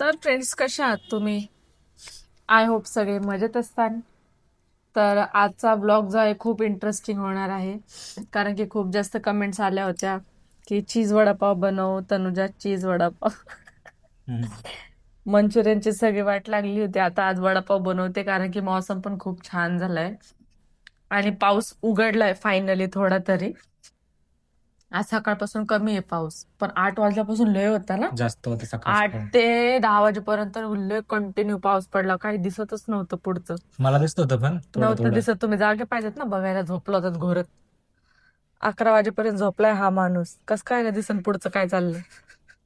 तर फ्रेंड्स, कशा आहात तुम्ही? आय होप सगळे मजेत असताल. तर आजचा ब्लॉग जो आहे खूप इंटरेस्टिंग होणार आहे, कारण की खूप जास्त कमेंट्स आल्या होत्या की चीज वडापाव बनव तनुजा, चीज वडापाव. हम्म. मंचुरियनची सगळी वाट लागली होती. आता आज वडापाव बनवते, कारण की मौसम पण खूप छान झालाय आणि पाऊस उघडलाय फायनली थोडा तरी. आज सकाळपासून कमी आहे पाऊस, पण 8 वाजल्यापासून लय होता ना. जास्त होते सकाळ आठ सकाळ. ते 10 वाजेपर्यंत लय कंटिन्यू पाऊस पडला, काही दिसतच नव्हतं पुढचं. मला दिसत होतं पण थोडं नव्हतं थोडं. दिसत. तुम्ही जागे पाहिजेत ना बघायला, झोपला होतात घोरत. 11 वाजेपर्यंत झोपलाय हा माणूस, कस काय नाही दिसन पुढचं काय चाललंय.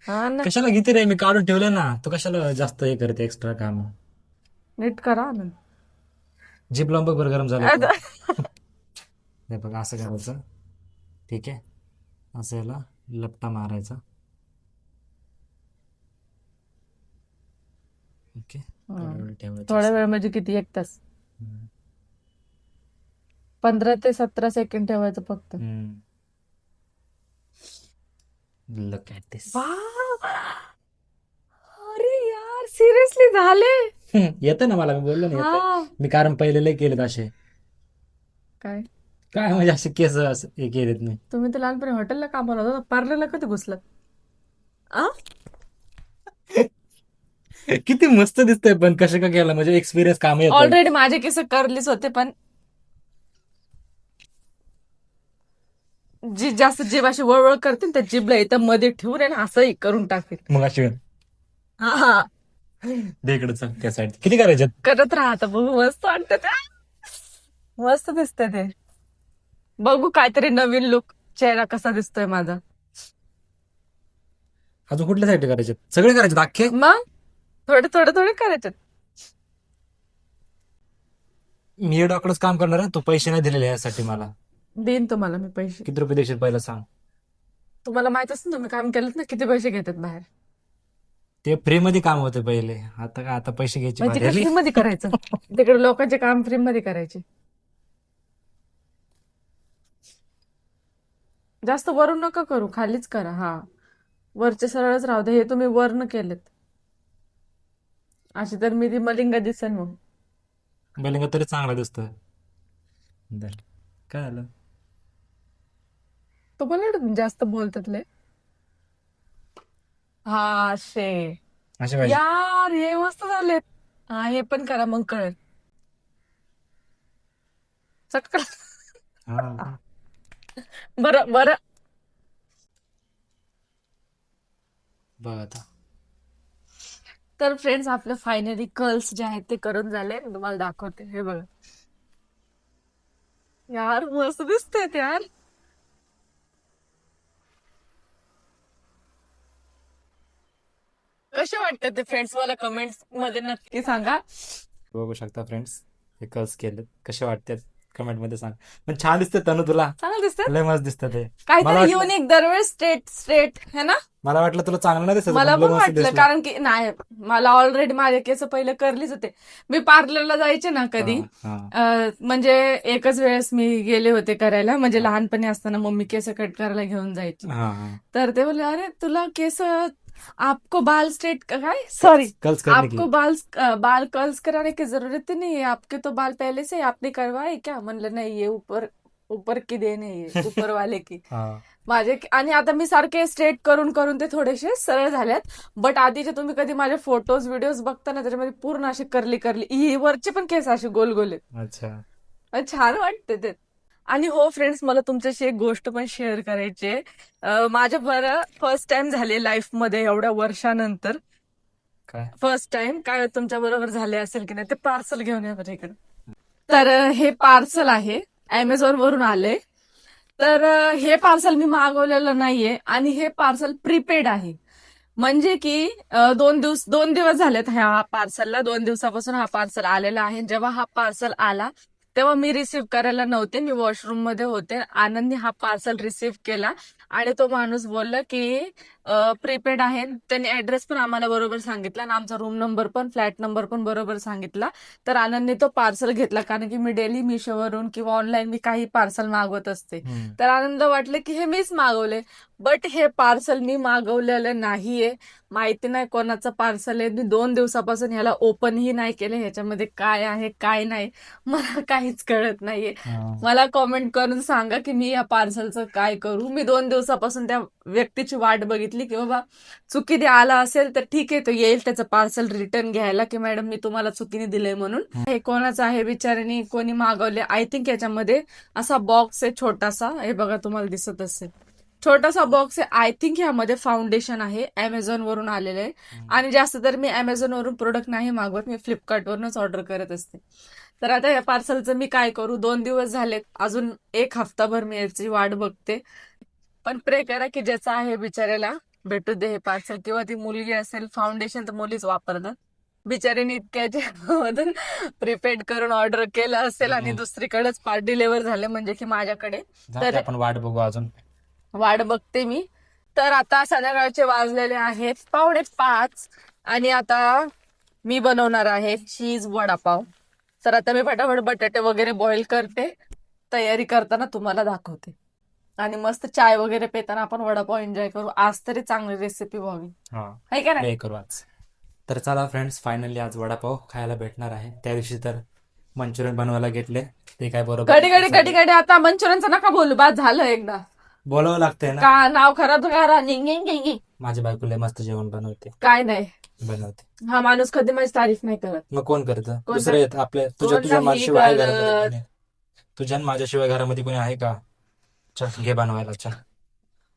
हा ना. कशाला घेते रे, मी काढून ठेवलं ना. तू कशाला जास्त हे करते एक्स्ट्रा काम. नीट करा ना. जीप लांब बघ बरं गरम झालं का. आता- हे बघ असं करायचं. ठीक आहे. असं याला लपटा मारायचा. ओके. थोडा हम्म. वेळ ठेवायचं थोडा असं. वेळ म्हणजे किती, 1 तास? हम्म. 15 ते 17 सेकंड ठेवायचं फक्त. हम्म. Look at this. वाव, अरे यार सिरियसली झाले. येतं ना मला, मी बोललो ना येतं. हा. मी कारण पहिले लय केलेत असे. काय, काय म्हणजे असे केस असं हे केलेत मी. तुम्ही तर लहानपणी हॉटेलला कामाला होता, पार्लरला कधी घुसलात? आ किती मस्त दिसतंय, पण कसं का केलं म्हणजे एक्सपिरियन्स काम येतं. ऑलरेडी माझे केस कर्लीच होते, पण जी जास्त जीभ अशी वळवळ करते ना, त्या जीभला इथं मध्ये ठेवून आहे ना, असंही करून टाकेल. मग अशी हा, दे इकडं चल त्या साईड किती करायच्यात. करत राहत बघू, मस्त वाटतं ते. मस्त दिसतंय ते. बघू काहीतरी नवीन लुक, चेहरा कसा दिसतोय माझा. अजून कुठल्या साईड करायच्यात, सगळे करायचे अख्खे. मग थोडे थोडे थोडे करायचे. मी एवढं काम करणार आहे, तू पैसे नाही दिलेले यासाठी मला. देईन तुम्हाला मी पैसे. किती रुपये देशील पहिला सांग. तुम्हाला माहित असेल ना तुम्ही काम केलं ना, किती पैसे घेतात बाहेर. ते फ्री मध्ये काम होते पहिले, आता काय, आता पैसे घ्यायची मग बारी तिकडे आली. फ्री मध्ये करायचं. तिकडे लोकांचे काम फ्री मध्ये करायचे. जास्त वरून नका करू, खालीच करा. हा, वरचे सरळच राहू दे. हे तुम्ही वरनं केलेत, अशी तर मी ती मलिंगा दिसन मग. बलिंगा तरी चांगला दिसतोय. दर काय आलं. तुम्हाला वाटत जास्त बोलतात लय. हा शे, असे पाहिजे. यार हे मस्त झालेत. हा, हे पण करा मग कळेल. चटकन. हा. बरं बरं. बघ आता. तर फ्रेंड्स, आपले फायनली कर्ल्स जे आहेत ते करून झाले. मी तुम्हाला दाखवते, हे बघा. यार मस्त दिसतेत यार. कसे वाटतात ते फ्रेंड्स, मला कमेंट्स मध्ये नक्की सांगा. बघू शकता फ्रेंड्स, हे कर्ल्स केलेत, कसे वाटतात कमेंट मध्ये सांग. पण छान दिसते तनु तुला. चांगलं दिसतात. लय मस्त दिसतं ते. मला काहीतरी वाटलं युनिक, दरवेळेस स्ट्रेट स्ट्रेट है ना. मला वाटलं तुला चांगलं नाही दिसत, मला पण लय पण मस्त वाटलं, दिसलं. कारण की नाही, मला ऑलरेडी माझे केस पहिले करलीच होते. मी पार्लरला जायचे ना हा कधी, हा म्हणजे एकच वेळेस मी गेले होते करायला, म्हणजे लहानपणी असताना मम्मी केस कट करायला घेऊन जायची. हा हा. तर ते बोलले, अरे तुला केस, आपको बाल स्ट्रेट काय, सॉरी, कर्ल्स करने की. आपको बाल बाल कर्ल्स कराने की जरूरत ही नहीं है, आपके तो बाल पहले से ही आपने करवाए क्या. म्हणलं नाही, ये ऊपर ऊपर की देणे, ये ऊपर वाले की. हा. माझे आणि आता मी सारखे स्ट्रेट करून करून ते थोडेसे सरळ झालेत. बट आधीचे तुम्ही कधी माझे फोटोज व्हिडिओज बघता ना, त्याच्यामध्ये पूर्ण असे करली करली, ही वरचे पण केस असे गोल गोल आहेत. अच्छा. आणि छान वाटते ते. आणि हो फ्रेंड्स, मला तुमच्याशी एक गोष्ट पण शेअर करायची आहे. माझ्या बरं फर्स्ट टाइम झाले लाईफ मध्ये एवढ्या वर्षानंतर. काय. फर्स्ट टाइम काय तुमच्या बरोबर झाले असेल की नाही, ते पार्सल घेऊन या बरं इकडे. तर हे पार्सल आहे, अमेझॉन वरून आले. तर हे पार्सल मी मागवलेलं नाहीये, आणि हे पार्सल प्रीपेड आहे. म्हणजे की 2 दिवस झालेत ह्या पार्सलला. 2 दिवसापासून हा पार्सल आलेला आहे. जेव्हा हा पार्सल आला तेव्हा मी रिसीव्ह करायला नव्हते, मी वॉशरूम मध्ये होते. आनंदने हा पार्सल रिसीव्ह केला आणि तो माणूस बोलला की प्रीपेड आहे. त्यांनी ऍड्रेस पण आम्हाला बरोबर सांगितला आणि आमचा रूम नंबर पण फ्लॅट नंबर पण बरोबर सांगितला. तर आनंदने तो पार्सल घेतला, कारण की मी डेली मिशोवरून किंवा ऑनलाईन मी काही पार्सल मागवत असते. तर आनंद वाटलं की हे मीच मागवले, बट हे पार्सल मी मागवलेलं नाहीये. माहिती नाही कोणाचं पार्सल आहे. मी 2 दिवसापासून ह्याला ओपनही नाही केलं. ह्याच्यामध्ये काय आहे काय नाही मला काहीच कळत नाहीये. मला कॉमेंट करून सांगा की मी या पार्सलचं काय करू. मी 2 दिवसापासून त्या व्यक्तीची वाट बघितली की बाबा चुकीने आला असेल तर ठीक आहे, तो येईल त्याचं पार्सल रिटर्न घ्यायला की मॅडम मी तुम्हाला चुकीने दिलंय म्हणून. हे कोणाचं आहे बिचाऱ्याने, कोणी मागवले. आय थिंक याच्यामध्ये असा बॉक्स आहे छोटासा, हे बघा तुम्हाला दिसत असेल, छोटासा बॉक्स आहे. आय थिंक ह्यामध्ये फाउंडेशन आहे. अमेझॉन वरून आलेलं आहे. आणि जास्त तर मी अमेझॉन वरून प्रोडक्ट नाही मागवत, मी फ्लिपकार्ट वरूनच ऑर्डर करत असते. तर आता या पार्सलचं मी काय करू. 2 दिवस झाले, अजून 1 हफ्ताभर मी याची वाट बघते. पण प्रे करा की ज्याचा आहे बिचाऱ्याला भेटू दे हे पार्सल. किंवा ती मुलगी असेल, फाउंडेशन तर मुलीच वापरतात. बिचारीने इतक्याच्या मधून प्रीपेड करून ऑर्डर केलं असेल आणि दुसरीकडेच पार्ट डिलिव्हर झाले म्हणजे की माझ्याकडे. तर आपण वाट बघू अजून. वाट बघते मी. तर आता संध्याकाळचे वाजलेले आहेत 4:45 आणि आता मी बनवणार आहे चीज वडापाव. तर आता मी फटाफट बटाटे वगैरे बॉईल करते, तयारी करताना तुम्हाला दाखवते. आणि मस्त चाय वगैरे पेताना आपण वडापाव एन्जॉय करू. आज तरी चांगली रेसिपी व्हावी, आहे का नाही? प्ले करू आज. तर चला फ्रेंड्स, फायनली आज वडापाव खायला भेटणार आहे. त्या दिवशी तर मंचुरियन बनवायला घेतले, ते काय बरोबर कधी आता मंचुरियनचं नका बोलू, बाद झालं एकदा. बोलावं लागतंय ना. का नाव खराब करा. निंगी माझी बायकोला मस्त जेवण बनवते. काय नाही, बनवते. हा माणूस कधी माझी तारीफ नाही करत. मग कोण करतं? कोण दुसरे आहेत आपले. तुझ्या कोण नाही माझ्याशिवाय आहे करत. घरामध्ये कोणी? तुझ्या आणि माझ्याशिवाय घरामध्ये कोणी आहे का? चल घे बनवायला, चल.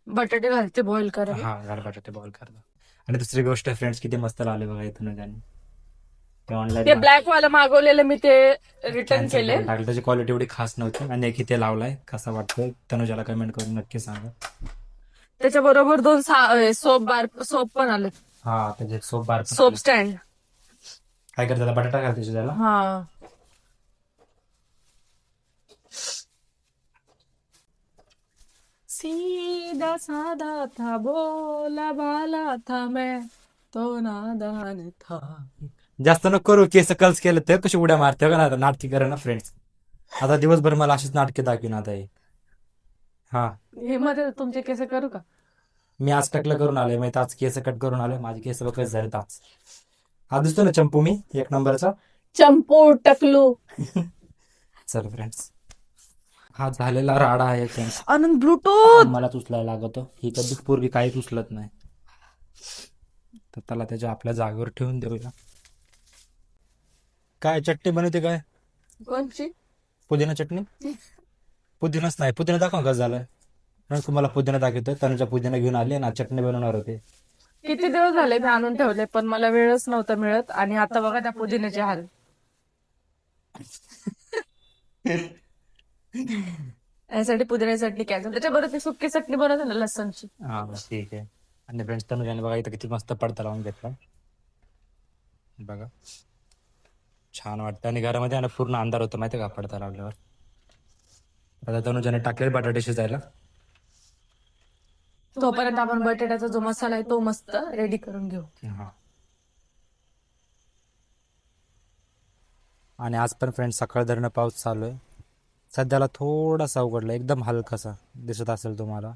बटाटे घालते बॉईल करा. हा, घाल बटाटे बॉईल करतो. आणि दुसरी गोष्ट फ्रेंड्स, किती मस्त आले बघा इथून त्याने. ते ते ऑनलाईन ब्लॅक वाला मागवलेलं मी ते रिटर्न केले. टाकलं, त्याची क्वालिटी एवढी खास नव्हती. आणि एक इथे लावलाय, कसा वाटतोय तनुजाला कमेंट करून नक्की सांगा. त्याच्या बरोबर 2 सोप पण आले. हा, त्याचे सोप बार. Soap stand. काय करते त्याला? बटाटा घालते त्याला. हा, सीधा साधा था, बोला भाला था, मैं तो नादान था. जास्त नको करू. केस कर्ल्स केलं तर कशी उड्या मारते का ना, नाटकी करा ना फ्रेंड्स. आता दिवसभर मला अशीच नाटके दाखवीन आता हे. हा, हे मध्ये तुमचे केस करू का? मी आज टकलं करून आलोय, माहिती आज केस कट करून आलोय. माझे केस बघ कसे झाले आज. हा दिसतो ना चंपू मी 1 नंबरचा. चंपू टकलू. चल फ्रेंड्स, हा झालेला राडा आहे फ्रेंड्स. आनंद ब्लूटूथ. मलाच उचलायला लागतो. ही कधीच पोरगी काहीच उचलत नाही. तर त्याला त्याच्या आपल्या जागेवर ठेवून देऊया. काय चटणी बनवते काय? कोणची? पुदिना चटणी. पुदिनाच नाही, पुदिना दाखव कसं झालं. तुम्हाला पुदिना दाखवतोय. तनुजा पुदिना घेऊन आली ना, चटणी बनवणार होते. किती दिवस झाले मी आणून ठेवले, पण मला वेळच नव्हता मिळत. आणि आता बघा त्या पुदिन्याचे हाल. यासाठी पुदिन्याची चटणी कॅन्सल. त्याच्याबरोबर ती सुकी चटणी बनवते ना लसणची. हा ठीक आहे. आणि फ्रेंड्स, तनुजाने बघा इथं किती मस्त पडदा लावून घेतला बघा. छान वाटतं. आणि घरामध्ये आहे ना पूर्ण अंधार होतं माहिती का पडदा लावल्यावर. आता तनुजाने टाकले बटाटे शिजायला. तोपर्यंत आपण बटाट्याचा जो मसाला आहे तो मस्त रेडी करून घेऊ. हा. आणि आज पण फ्रेंड्स सकाळ धरणं पाऊस चालू आहे. सध्याला थोडासा उघडला, एकदम हलकासा दिसत असेल तुम्हाला.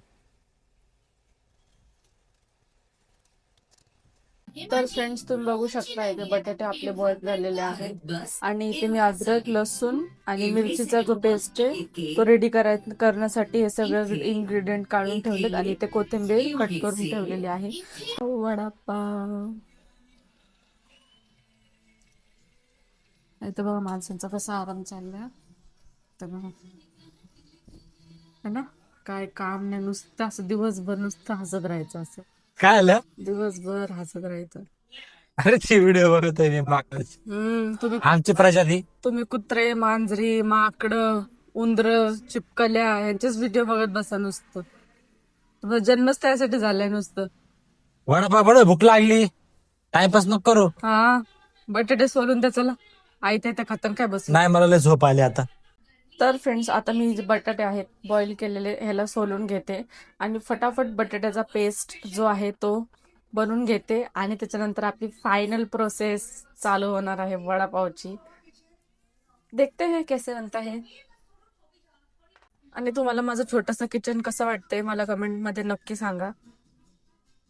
तर फ्रेंड्स, तुम्ही बघू शकता इथे बटाटे आपले बॉईल झालेले आहेत. आणि इथे मी अद्रक, लसूण आणि मिरचीचा जो पेस्ट आहे तो रेडी करण्यासाठी हे सगळं इन्ग्रेडियंट काढून ठेवलेत. आणि इथे कोथिंबीर कट करून ठेवलेली आहे. वडापाव इथे बघा माणसांचा कसा आराम चाललाय. तर बघा है ना, काय काम नाही, नुसतं असं दिवसभर नुसतं हसत राहायचं. असं काय आलं? दिवसभर हसत राहायचं. अरे ते व्हिडिओ बघतोय मी मागच. तुम्ही आमची प्रजाती. तुम्ही कुत्रे, मांजरी, माकड, उंदर, चिपकल्या यांचेच व्हिडिओ बघत बसा नुसतं. तुमचा जन्मच त्यासाठी झालाय नुसतं. वडापाव बनव, भूक लागली. टाइमपास नको करू. हा, बटाटे सोलून त्या चला आई त्या खातन काय बस. नाही, मला लय झोप आली आता. तर फ्रेंड्स, आता मी जे बटाटे आहेत बॉईल केलेले ह्याला सोलून घेते आणि फटाफट बटाट्याचा पेस्ट जो आहे तो बनवून घेते आणि त्याच्यानंतर आपली फायनल प्रोसेस चालू होणार आहे वडापावची. देखते हैं कैसे बनता है. आणि तुम्हाला माझं छोटंसं किचन कसं वाटतंय मला कमेंटमध्ये नक्की सांगा,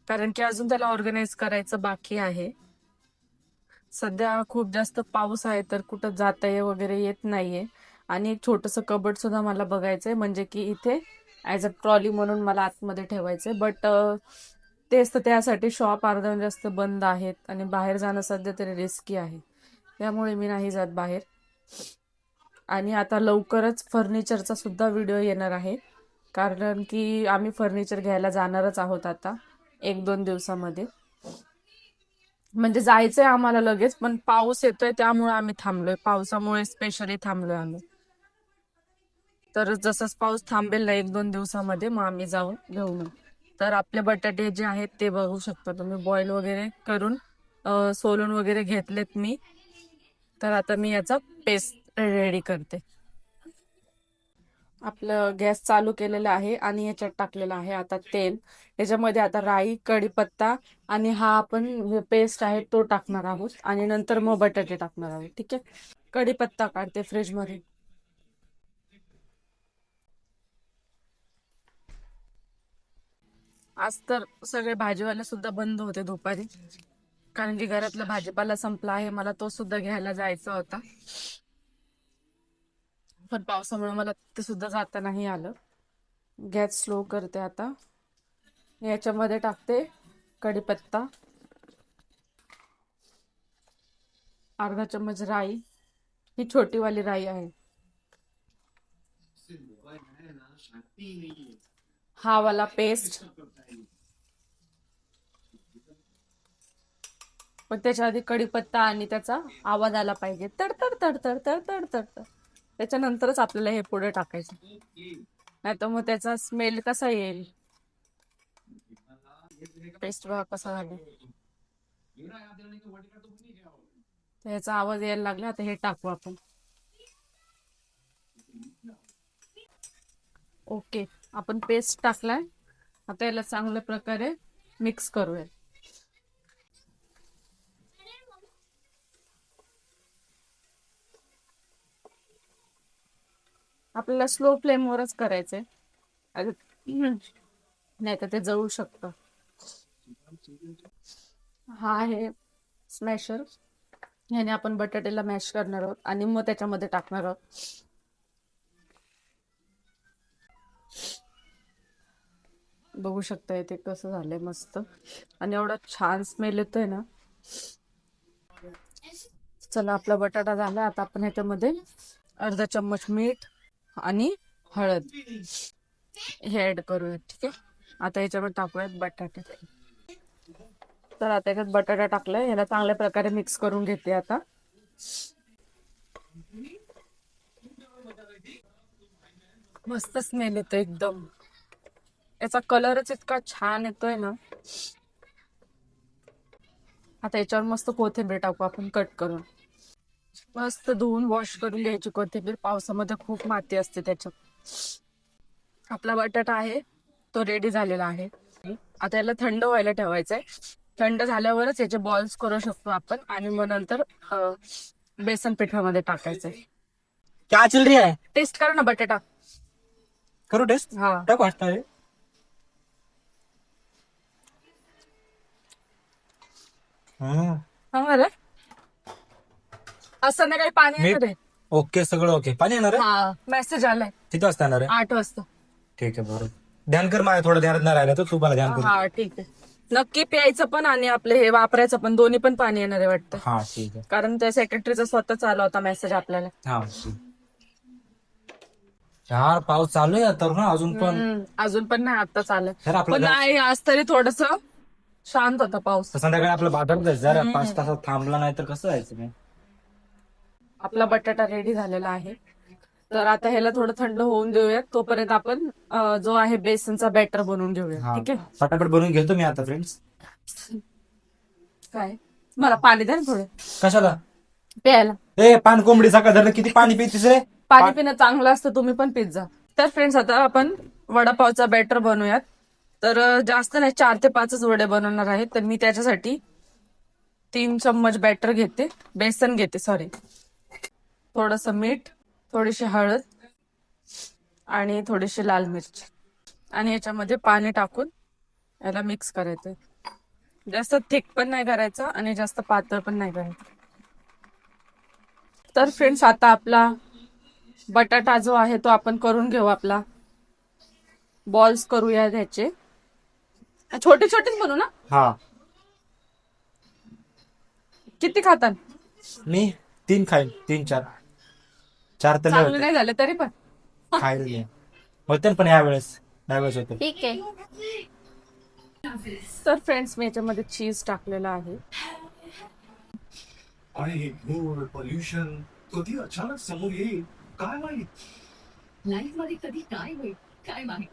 कारण की अजून त्याला ऑर्गनाईज करायचं बाकी आहे. सध्या खूप जास्त पाऊस आहे तर कुठं जाता वगैरे येत नाहीये. आणि एक छोटंसं कबड सुद्धा मला बघायचंय, म्हणजे की इथे ऍज अ ट्रॉली म्हणून मला आतमध्ये ठेवायचंय. बट तेच तर त्यासाठी शॉप अर्धा जास्त बंद आहेत आणि बाहेर जाणं सध्या तरी रिस्की आहे, त्यामुळे मी नाही जात बाहेर. आणि आता लवकरच फर्निचरचा सुद्धा व्हिडिओ येणार आहे, कारण की आम्ही फर्निचर घ्यायला जाणारच आहोत आता 1-2 दिवसामध्ये. म्हणजे जायचंय आम्हाला लगेच, पण पाऊस येतोय त्यामुळे आम्ही थांबलोय, पावसामुळे स्पेशली थांबलोय आम्ही. तर जसंच पाऊस थांबेल ना 1-2 दिवसामध्ये मग आम्ही जाऊन घेऊन येऊ. तर आपले बटाटे जे आहेत ते बघू शकता तुम्ही, बॉईल वगैरे करून सोलून वगैरे घेतलेत मी. तर आता मी याचा पेस्ट रेडी करते. आपलं गॅस चालू केलेला आहे आणि याच्यात टाकलेलं आहे आता तेल. याच्यामध्ये आता राई, कढीपत्ता आणि हा आपण पेस्ट आहे तो टाकणार आहोत आणि नंतर मग बटाटे टाकणार आहोत. ठीक आहे. कढीपत्ता काढते फ्रीज मध्ये. आज तर सगळे भाजीवाले सुद्धा बंद होते दुपारी, कारण की घरातला भाजीपाला संपला आहे. मला तो सुद्धा घ्यायला जायचा होता, पण पावसामुळे मला ते सुद्धा जाता नाही आलं. गॅस स्लो करते आता. याच्यामध्ये टाकते कढीपत्ता, अर्धा चम्मच राई, ही छोटी वाली राई आहे. हा वाला पेस्ट, पण त्याच्या आधी कढीपत्ता आणि त्याचा आवाज आला पाहिजे, तड तड तड तड तड तड तड तड. त्याच्यानंतरच आपल्याला हे पुढे टाकायचं, नाही तर मग त्याचा स्मेल कसा येईल. पेस्ट बघा कसा झाला, त्याचा आवाज यायला लागला. आता हे टाकू आपण. ओके, आपण पेस्ट टाकलाय. आता याला चांगल्या प्रकारे मिक्स करूया. आपल्याला स्लो फ्लेमवरच करायचंय, नाही तर ते जळू शकतं. हा आहे स्मॅशर, ह्याने आपण बटाट्याला मॅश करणार आहोत आणि मग त्याच्यामध्ये टाकणार आहोत. बघू शकता इथे कसं झालंय मस्त, आणि एवढा छान स्मेल येतोय ना. चला, आपला बटाटा झाला. आता आपण ह्याच्यामध्ये अर्धा चम्मच मीठ आणि हळद हे ऍड करूयात. ठीक आहे. आता ह्याच्यामध्ये टाकूयात बटाटे. तर आता याच्यात बटाटा टाकलाय, ह्याला चांगल्या प्रकारे मिक्स करून घेते आता. मस्त स्मेल येतो एकदम, याचा कलरच इतका छान येतोय ना. आता याच्यावर मस्त कोथिंबीर टाकू आपण कट करून. मस्त धुवून वॉश करून घ्यायची कोथिंबीर, पावसामध्ये खूप माती असते त्याच्यात. आपला बटाटा आहे तो रेडी झालेला आहे. आता याला थंड व्हायला ठेवायचंय. थंड झाल्यावरच याचे बॉल्स करू शकतो आपण, आणि मग नंतर बेसन पिठामध्ये टाकायचंय. क्या चल रही है? टेस्ट करा ना बटाटा. करू टेस्ट. हा, टाकू वाटतं रे. बरं. आज संध्याकाळी पाणी येणार आहे. ओके, सगळं ओके. पाणी येणार आहे? हा, मेसेज आलाय. किती वाजता येणार आहे? 8 वाजता. ठीक आहे, बरोबर. ध्यान कर, माझ्या थोडं ध्यानात नाही राहिलं तर तू मला ध्यान कर. हा ठीक आहे. नक्की प्यायचं पण आणि आपले हे वापरायचं पण, दोन्ही पण पाणी येणार आहे वाटतं. हा ठीक आहे. कारण त्या सेक्रेटरीचा स्वतःच आला होता मेसेज आपल्याला. हा यार, पाऊस चालू आहे तर ना अजून पण. अजून पण नाही, आत्ताच आलं. तर आपलं पण नाही, आज तरी थोडस शांत होता पाऊस. संध्याकाळी आपलं बाजार जायचं, जरा 5 तासात थांबला नाही तर कसं जायचं मी. आपला बटाटा रेडी झालेला आहे. तर आता ह्याला थोडं थंड होऊन देऊयात, तोपर्यंत आपण जो आहे बेसनचा बॅटर बनवून घेऊया. ठीक आहे. फटाफट बनवून घेतो मी आता फ्रेंड्स. काय, मला पाणी द्या ना थोडं कशाला? प्यायला. ए, पान कोंबडी सकाळ धरणं किती पाणी पितीस रे? पाणी पिणं चांगलं असतं, तुम्ही पण पित जा. तर फ्रेंड्स आता आपण वडापावचा बॅटर बनवूयात. तर जास्त नाही, 4 ते 5च वडे बनवणार आहेत. तर मी त्याच्यासाठी 3 चम्मच बॅटर घेते, बेसन घेते सॉरी, थोडस मीठ, थोडीशी हळद आणि थोडीशी लाल मिरची आणि याच्यामध्ये पाणी टाकून याला मिक्स करायचं. जास्त थिक पण नाही करायचं आणि जास्त पातळ पण नाही करायचं. तर फ्रेंड्स आता आपला बटाटा जो आहे तो आपण करून घेऊ. आपला बॉल्स करूया त्याचे, छोटे छोटेच बनवू ना. हा, किती खातात? मी 3 खाईन, 3-4. 4 तर लय चांगले होते. नाही झाले तरी पण खायला होते ना, पण यावेळेस होते. ठीक आहे. तर फ्रेंड्स मी याच्यामध्ये चीज टाकलेला आहे. आणि धूळ पोल्युशन कधी अचानक समोर येईल काय माहित. लाईफ मध्ये कधी काय होईल काय माहित.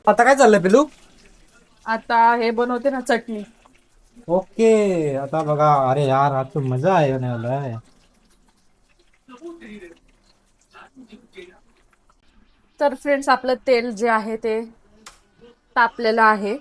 आता काय चाललंय पिलू? आता हे बनवते ना चटणी. ओके, आता बघा. अरे यार, आज तो मजा आहे वाला. तर फ्रेंड्स आपलं तेल जे आहे ते तापलेलं आहे.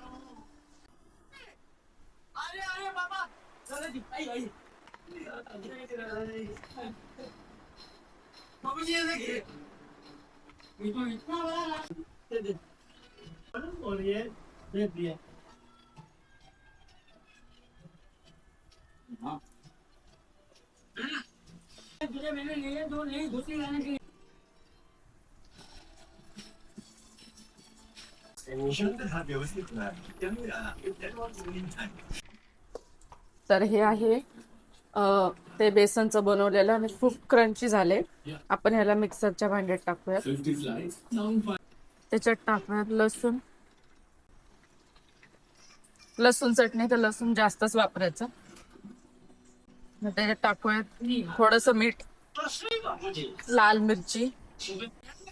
हा व्यवस्थित नाही त्यामुळे तर हे आहे ते बेसनचं बनवलेलं आणि खूप क्रंची झाले. आपण ह्याला मिक्सरच्या भांड्यात टाकूयात. त्याच्यात टाकूयात लसूण. लसूण चटणी तर लसूण जास्तच वापरायचं. मग त्याच्यात टाकूयात थोडस मीठ, लाल मिरची,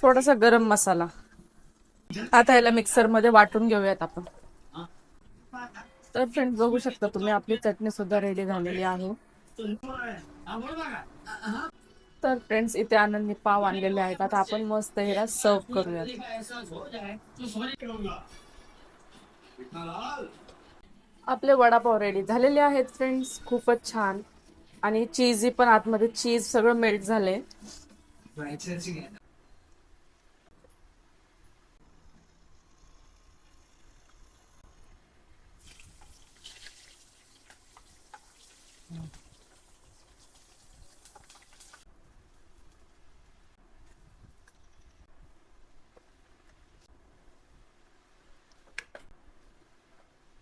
थोडासा गरम मसाला. आता ह्याला मिक्सर मध्ये वाटून घेऊयात आपण. तर फ्रेंड्स बघू शकता तुम्ही, आपली चटणी सुद्धा रेडी झालेली आहे. तर फ्रेंड्स इथे आनंदने पाव आणलेले आहेत. आता आपण मस्त ह्याला सर्व करूयात. आपले वडापाव रेडी झालेले आहेत फ्रेंड्स. खूपच छान आणि चीजी पण, आतमध्ये चीज सगळं मेल्ट झालंय.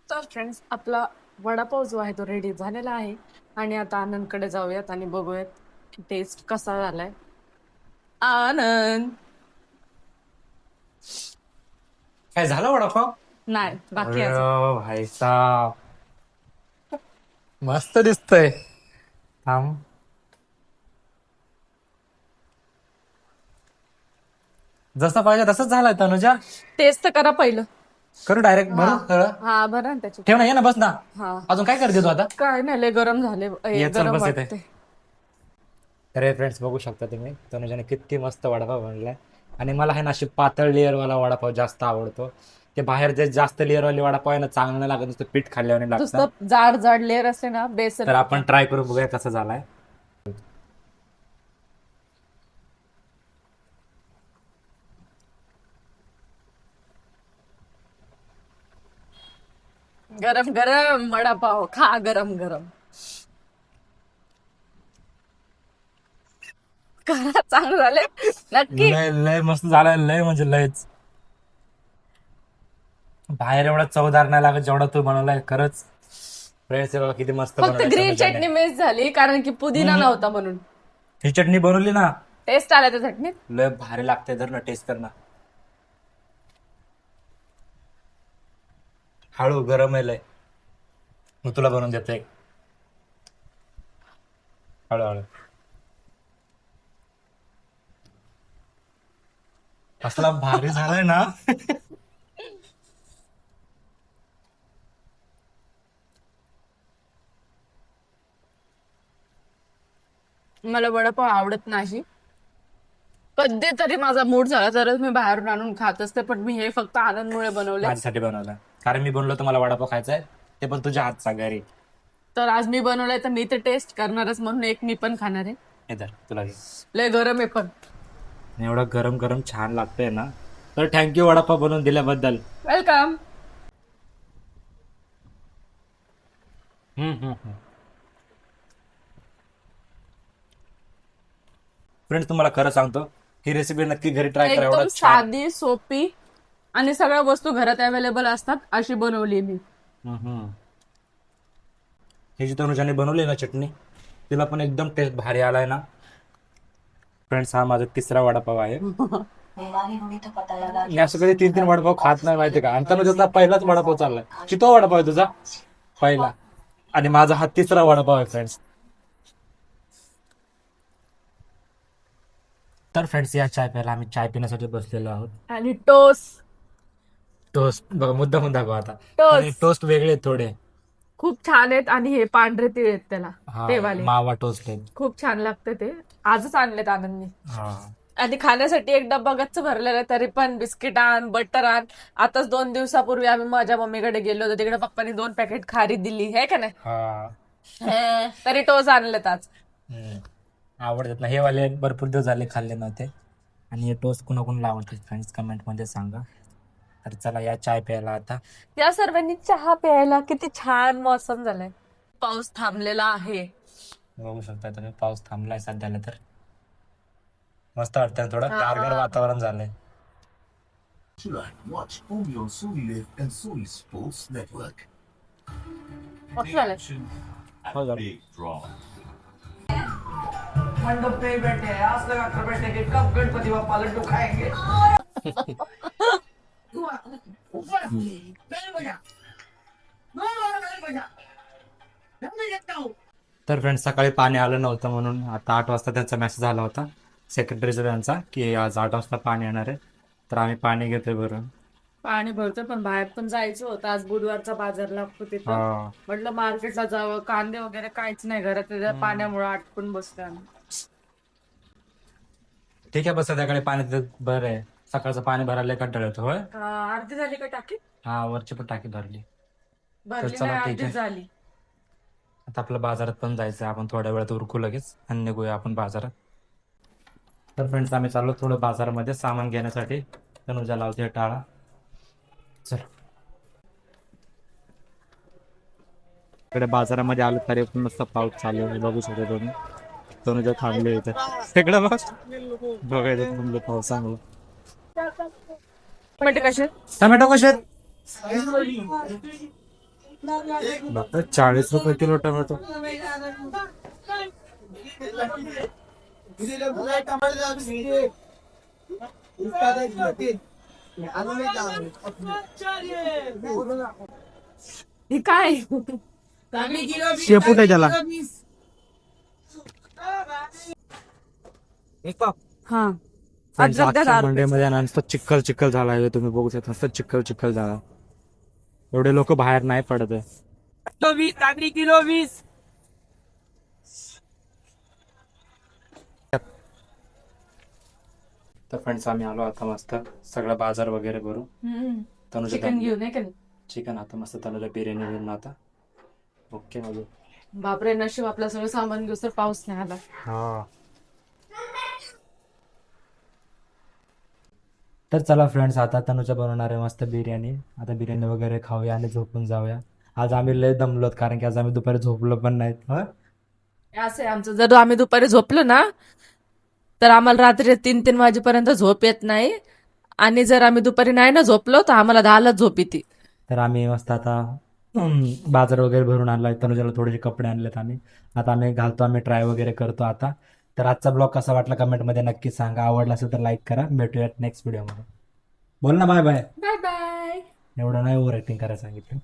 तर फ्रेंड्स आपला वडापाव जो आहे तो रेडी झालेला आहे आणि आता आनंदकडे जाऊयात आणि बघूयात टेस्ट कसा झालाय. आनंद, काय झालं वडापाव? नाही बाकी अरे आहे. भाई साहब, मस्त दिसतंय. थांब. जसं पाहिजे तसंच झालाय तनुजा. टेस्ट तर करा पहिलं. करू डायरेक्ट भरू सगळं? हा भरा ना त्याची. ठेव ना, ये ना, बस ना. हा अजून काय करते तू आता? काय नाही, लय गरम झाले. ये चल, गरम बस इथे. वाटते. तर फ्रेंड्स बघू शकता तुम्ही, तनुजाने किती मस्त वडापाव बनलाय. आणि मला आहे ना अशी पातळ लेअरवाला वडापाव जास्त आवडतो. ते बाहेर जे जास्त लेअरवाले वडापाव आहे ना, चांगलं नाही लागत, नुसतं पीठ खाल्ल्याने लागतं. नुसतं जाड जाड लेअर असते ना बेसन. तर आपण ट्राय करून बघूया कसा झालाय. गरम गरम वडापाव खा, गरम गरम. करा, चांगलं झाले नक्की. लय लय मस्त झालाय, लय म्हणजे लयच. बाहेर एवढा चवदार नाही लागत जेवढा तू बनवलाय. खरंच फ्रेंड्स, बघा किती मस्त फक्त बनवलाय ग्रीन तनुजाने. चटणी मिस झाली कारण की पुदिना नव्हता म्हणून. ही चटणी बनवली ना, टेस्ट आला त्या चटणीत. लय भारी लागते. धर ना, टेस्ट कर ना. हळू, गरम आहे लय. मग तुला बनवून देतो एक. हळू हळू. असला भारी झालाय ना. मला वडापाव आवडत नाही. कधीतरी माझा मूड झाला तरच मी बाहेरून आणून खात असते, पण मी हे फक्त आनंदमुळे बनवले. माझ्यासाठी बनवलं कारण मी बनलो तुम्हाला वडापाव खायचा आहे, ते पण तुझ्या हातचा घरी. तर आज मी बनवलंय तर मी ते टेस्ट करणारच, म्हणून एक मी पण खाणार आहे. इधर तुला घे. लय गरम आहे पण. एवढं गरम गरम छान लागतंय ना, तर थँक्यू वडापाव बनवून दिल्याबद्दल. वेलकम. फ्रेंड्स तुम्हाला खरं सांगतो, ही रेसिपी नक्की घरी ट्राय करा. एकदम एवढं छान. साधी, सोपी आणि सगळ्या वस्तू घरात अवेलेबल असतात अशी बनवली मी. ही जी तनुजाने बनवली ना चटणी, तिला पण एकदम टेस्ट भारी आलाय ना. फ्रेंड्स हा माझा तिसरा वडापाव आहे. मी असं कधी 3-3 वडापाव खात नाही माहिती का. आणि तनुजाचा पहिलाच वडापाव चाललाय. किती वडापाव आहे तुझा? पहिला. आणि माझा हा तिसरा वडापाव आहे फ्रेंड्स. तर फ्रेंड्स या चाय प्यायला आम्ही चाय पिण्यासाठी बसलेलो आहोत. आणि टोस्ट टोस्ट बघा, मुद्दा आता. टोस्ट. आणि टोस्ट वेगळे आहेत थोडे. खूप छान आहेत आणि हे पांढरे तीळ आहेत त्याला, हा, ते वाले मावा टोस्ट आहेत. खूप छान लागतं ते. आजच आणलेत आनंदने. हा. आणि खाण्यासाठी एक डब्बा गच्च भरलेला आहे, तरी पण बिस्किट आण, बटर आण. आताच 2 दिवसापूर्वी आम्ही माझ्या मम्मीकडे गेलो होतो, तिकडे पप्पानी 2 पॅकेट खारी दिली आहे का नाही. हा. तरी टोस्ट आणलेत आज. आवडतात ना हे वाले, भरपूर दिवस झाले खाल्ले नव्हते. आणि हे टोस्ट कुणाकुणाला आवडते फ्रेंड्स कमेंट मध्ये सांगा. तर चला या चाय प्यायला आता. या सर्वांनी चहा प्यायला. किती छान मौसम झालाय, पाऊस थांबलेला आहे. बघू शकता तुम्ही, पाऊस थांबलाय सध्याला. तर मस्त वाटतंय, थोडं गारगार वातावरण झालंय. Watch only on Sony Live and Sony Sports Network. मस्त झालंय. हो झालं. Big draw. मंडप पे बैठे हैं, आस लगा कर बैठे कि कब गणपति बप्पा लड्डू खाएंगे। तर फ्रेंड्स सकाळी पाणी आलं नव्हतं, म्हणून आता 8 वाजता त्यांचा मेसेज आला होता सेक्रेटरीचा त्यांचा, की आज 8 वाजता पाणी येणार आहे. तर आम्ही पाणी घेतोय भरून. पाणी भरतोय, पण बाहेर पण जायचं होतं. आज बुधवारचा बाजार लागतो तिथं. हा. म्हटलं मार्केटला जावं. कांदे वगैरे काहीच नाही घरात, त्या पाण्यामुळे आटकून बसतोय आम्ही. ठीक आहे, बस संध्याकाळी पाणी देत बरं आहे. सकाळचं पाणी भरायला कंटाळा येतो. होय, अर्धी झाली का टाकी? हा, वरची पण टाकी भरली. भरली चला, नाही, ठीक अर्धी आहे. झाली. आता आपलं बाजारात पण जायचं, आपण थोड्या वेळात उरकू लगेच आणि निघूया आपण बाजारात. तर फ्रेंड्स आम्ही चाललो थोडं बाजारामध्ये सामान घेण्यासाठी. तनुजा लावते टाळा. चल इकडे बाजारामध्ये आलो तरी पण मस्त पाऊस चालू आहे, बघू शकतो तुम्ही. तनुजा थांबले इथे. तिकडे बघ, बघायचं थांबलं पाऊस चांगलं. टमाटे कसे? टमॅटो कसे आहेत? 40 रुपये किलो टमॅटो. हे काय? शेपूट आहे त्याला. हा, मंडईमध्ये नुसतं चिखल चिखल झाला आहे, तुम्ही बघू शकता. नुसतं चिखल चिखल झाला. एवढे लोक बाहेर नाही पडत आहे. 20 किलो 20। तर फ्रेंड्स आम्ही आलो आता मस्त सगळं बाजार वगैरे भरू. तनुजा चिकन घेऊन ये का नाही? चिकन आता मस्त तनुजा बिर्याणी घेऊन आता. ओके मग. बापरे, नशीब आपलं सगळं सामान घेऊस तर पाऊस नाही आला. हा. तर चला फ्रेंड्स, आता तनुजा बनवणार आहे मस्त बिर्याणी. आता बिर्याणी वगैरे खाऊया आणि झोपून जाऊया. आज आम्ही लय दमलोत, कारण की आज आम्ही दुपारी झोपलो पण नाहीत. असं आहे आमचं. जर आम्ही दुपारी झोपलो ना, तर आम्हाला रात्री 3-3 वाजेपर्यंत झोप येत नाही. आणि जर आम्ही दुपारी नाही ना झोपलो, तर आम्हाला 10लाच झोप येते. तर आम्ही मस्त आता बाजार वगैरे भरून आणलाय. तनुजाला थोडेसे कपडे आणलेत आम्ही. आता आम्ही घालतो, आम्ही ट्राय वगैरे करतो आता. तर आजचा ब्लॉग कसा वाटला कमेंटमध्ये नक्की सांगा. आवडला असेल तर लाईक करा. भेटूयात नेक्स्ट व्हिडिओमध्ये. बोल ना बाय बाय. Bye bye. एवढं नाही ओव्हर ऍक्टिंग करायला सांगितलं.